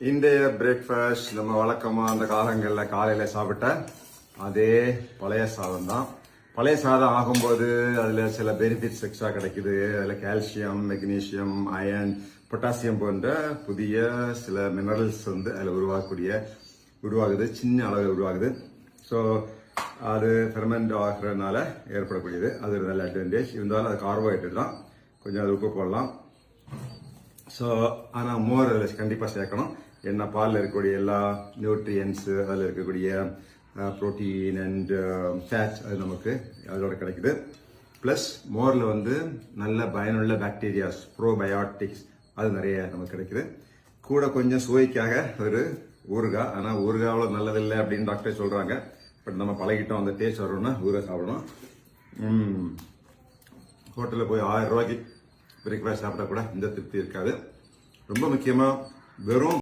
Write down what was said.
இன்றைய பிரேக்ஃபாஸ்ட் நம்ம வழக்கமாக அந்த காலங்களில் காலையில் சாப்பிட்ட அதே பழைய சாதம் தான். பழைய சாதம் ஆகும்போது அதில் சில பெனிஃபிட்ஸ் எக்ஸ்ட்ரா கிடைக்குது. அதில் கால்சியம், மெக்னீசியம், அயன், பொட்டாசியம் போன்ற புதிய சில மினரல்ஸ் வந்து அதில் உருவாகுது, சின்ன அளவில் உருவாகுது. ஸோ அது ஃபெர்மெண்ட் ஆகிறதுனால ஏற்படக்கூடியது. அது ஒரு நல்ல அட்வான்டேஜ். இருந்தாலும் அது கார்போஹைட்ரேட் தான், கொஞ்சம் அது உப்பு போடலாம். ஸோ ஆனால் மோர் அதில் கண்டிப்பாக சேர்க்கணும். என்ன பாலில் இருக்கக்கூடிய எல்லா நியூட்ரியன்ஸு, அதில் இருக்கக்கூடிய ப்ரோட்டீன் அண்ட் ஃபேட் அது நமக்கு அதோட கிடைக்குது. ப்ளஸ் மோரில் வந்து நல்ல பயனுள்ள பாக்டீரியாஸ், ப்ரோபயோட்டிக்ஸ் அது நிறைய நமக்கு கிடைக்குது. கூட கொஞ்சம் சுவைக்காக ஒரு ஊறுகாய். ஆனால் ஊறுகாவில் நல்லதில்லை அப்படின்னு டாக்டர் சொல்கிறாங்க. பட் நம்ம பழகிட்டோம், அந்த டேஸ்ட் வரணும்னா ஊறுகாய் சாப்பிடணும். ஹோட்டலில் போய் 1000 ரூபாய்க்கு பிரேக்ஃபாஸ்ட் சாப்பிட்டா கூட இந்த திருப்தி இருக்காது. ரொம்ப முக்கியமாக வெறும்